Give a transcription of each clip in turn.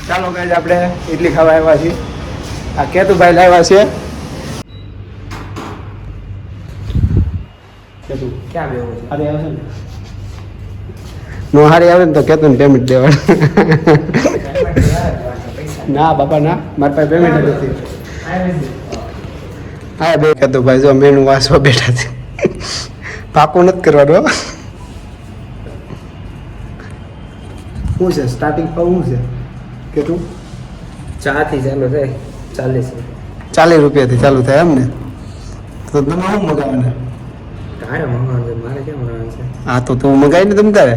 ચાલો ગાઈસ આપણે ઇડલી ખાવા આવ્યા છીએ. આ કેતુભાઈ લાવ્યા છે. કેતુ ક્યાં બેહો છે? અરે આવશે ને. નો હારી આવે ને તો કેતુ ને પેમેન્ટ દેવાનું. ના બાપા ના, મારા પાસે પેમેન્ટ નથી. હા બે કેતુભાઈ જો મેનુ વાંચવા બેઠા છે. પાકું નથી કરવાનું. શું છે સ્ટાર્ટિંગ પર શું છે કેતું? ચા થી ચાલુ થાય 40 રૂપિયાથી ચાલુ થાય એમ ને? તો તમે શું મગાવે? તારે મંગાવવાનું છે, મારે કેમ મંગાવવાનું છે? હા તો તું મગાવી ને તમ તારે.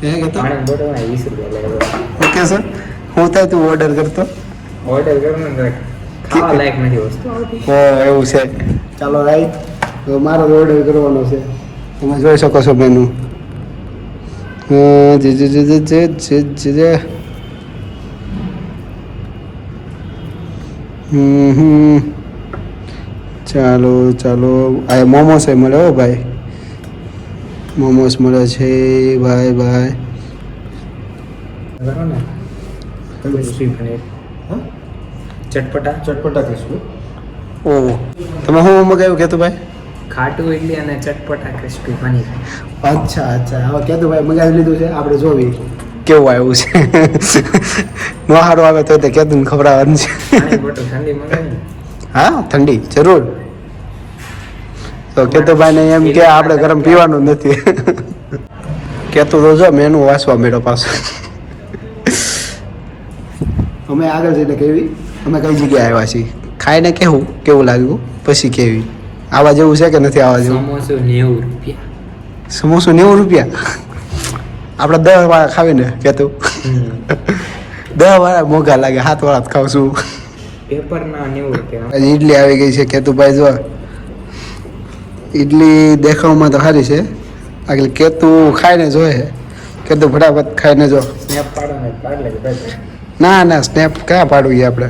પાણી બોટલમાં 20 રૂપિયા લાગ્યો. ઓકે સર, હું થાય તું ઓર્ડર કરતો? ઓર્ડર કરવાનું તો ખાવા લાયક નથી વસ્તુ. ઓ એવું છે. ચાલો રાઈટ, તો મારો ઓર્ડર કરવાનો છે. તમે જોઈ શકો છો મેનુ. ચાલો ચાલો, આ મોમોસ એ મળે હો ભાઈ. મોમોસ મળે છે ભાઈ ભાઈ. ચટપટા ક્રિસ્પી. ઓહ, તમે શું મગાવ્યું કે તું ભાઈ? ખાટું ઇડલી અને ચટપટા ક્રિસ્પી પનીર. અચ્છા અચ્છા, હવે કે તું ભાઈ મગાવી લીધું છે, આપણે જોવી કેવું આવ્યું છે. નો સારું આવે તો કેતું ખવડાવવાનું છે. બોટલ ઠંડી મંગાવી. હા ઠંડી જરૂર. તો કેતુભાઈ ને એમ કે આપણે ગરમ પીવાનું નથી. કેતું તો જો મેનુ વાંચવા મેળો પાછો. અમે આગળ જઈને કેવી અમે કઈ જગ્યાએ આવ્યા છીએ, ખાઈને કેવું લાગ્યું પછી કેવી. આવા જેવું છે કે નથી આવા જેવું? સમોસો 90 રૂપિયા. સમોસો 90 રૂપિયા? આપણે 10 વાળા ખાવીને કેતું. 10 વાળા મોંઘા લાગે, 7 વાળા જ ખાવશું. પેપરના 90 રૂપિયા. ઈડલી આવી ગઈ છે કેતુભાઈ જો. ઈડલી દેખાવમાં તો સારી છે, આગળ કેતું ખાઈને જોઈએ. કેતું ફટાફટ ખાઈને જો. સ્નેપ પાડો ને પાડ લેજો ભાઈ. ના ના સ્નેપ ક્યાં પાડવું આપણે?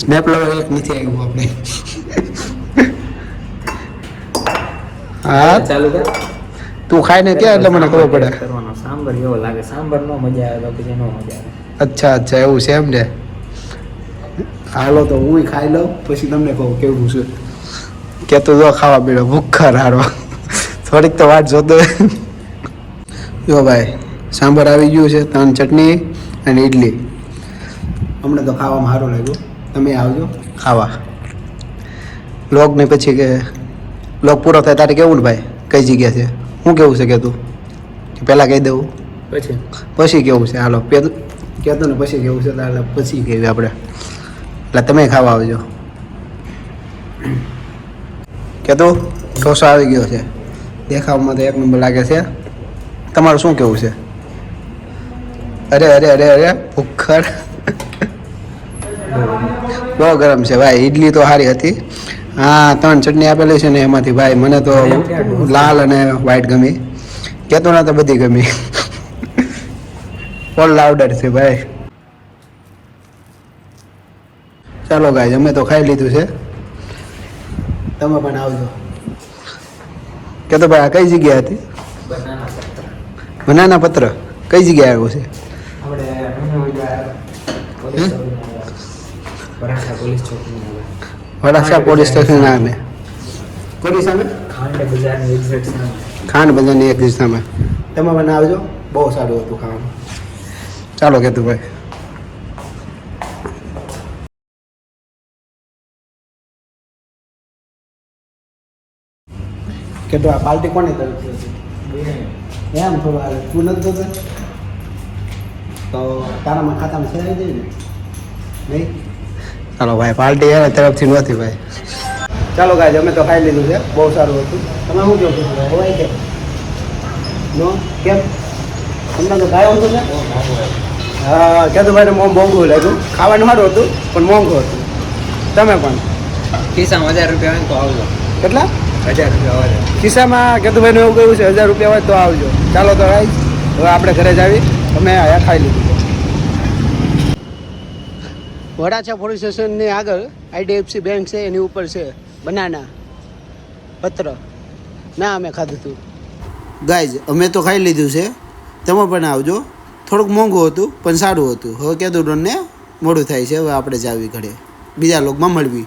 સ્નેપ લેવલ એક નથી આવ્યું આપણે. હા ચાલુ કર. તું ખાઈને કે એટલે મને ખબર પડે. કરવાનો સાંભર એવો લાગે, સાંભર નો મજા આવે તો પછી નો મજા આવે. અચ્છા અચ્છા એવું છે એમ ને. હાલો તો હું ખાઈ લઉં પછી તમને કહું કેવું છે. કેતું જો ખાવા પીડો ભૂખા હારો. થોડીક તો વાટ જોતો. જો ભાઈ સાંભર આવી ગયું છે, 3 ચટણી અને ઇડલી. અમને તો ખાવામાં સારું લાગ્યું. તમે આવજો ખાવા. લોગ ને પછી કે લોગ પૂરો થાય તારે કેવું ને ભાઈ કઈ જગ્યા છે શું કેવું છે કે તું પહેલાં કહી દેવું પછી કેવું છે? હાલો કહેતો ને પછી કેવું છે એટલે પછી કહેવી આપણે. એટલે તમે ખાવા આવજો. કહેતું ઢોસો આવી ગયો છે, દેખાવમાં તો 1 નંબર લાગે છે. તમારું શું કેવું છે? અરે અરે અરે અરે ભૂખડ. બહુ ગરમ છે ભાઈ. ઇડલી તો સારી હતી. હા 3 ચટણી આપેલી છે ને એમાંથી ભાઈ મને તો લાલ અને વ્હાઈટ ગમી. કહેતો ના તો બધી ગમી. ઓલ લાઉડર છે ભાઈ. ચાલો ગાઈસ અમે તો ખાઈ લીધું છે, તમે પણ આવજો. કહેતો ભાઈ આ કઈ જગ્યા હતી? બનાના પત્ર કઈ જગ્યાએ આવ્યું છે? વરાછા પોલીસ સ્ટેશન સામે. કોની સામે? ખાંડ બજારની એક્ઝેક્ટ સામે. તમે મને આવજો, બહુ સારું હતું ખાવાનું. ચાલો કેતું ભાઈ. કે તો આ પાર્ટી કોની તરફથી હતી? એમ થોડું તું નથી જોતો તો તારામાં ખાતામાં છે આવી જાય ને નહીં? ચાલો ભાઈ પાર્ટી એના તરફથી નહોતી ભાઈ. ચાલો ગાય અમે તો ખાઈ લીધું છે, બહુ સારું હતું. તમે શું કહો છો? હોય કે નો કેમ તમને તો ખાયું હતું ને? હા કહેતું ભાઈને મોંઘું લાગ્યું. ખાવાનું સારું હતું પણ મોંઘું હતું. તમે પણ ખિસ્સામાં 1000 રૂપિયા હોય તો આવજો. કેટલા? 1000 રૂપિયા હોય ખિસ્સામાં કેતુભાઈને એવું કહ્યું છે 1000 રૂપિયા હોય તો આવજો. ચાલો તો ભાઈ હવે આપણે ઘરે જ આવી અમે અહીંયા ખાઈ લીધું. વરાછા પોલીસ સ્ટેશનની આગળ IDFC બેંક છે, એની ઉપર છે બનાના પત્ર. ના અમે ખાધું હતું. ગાઈઝ અમે તો ખાઈ લીધું છે, તમે પણ આવજો. થોડુંક મોંઘું હતું પણ સારું હતું. હવે કેદું ડોનને મોડું થાય છે, હવે આપણે જાવી ઘરે. બીજા લોકમાં મળવી.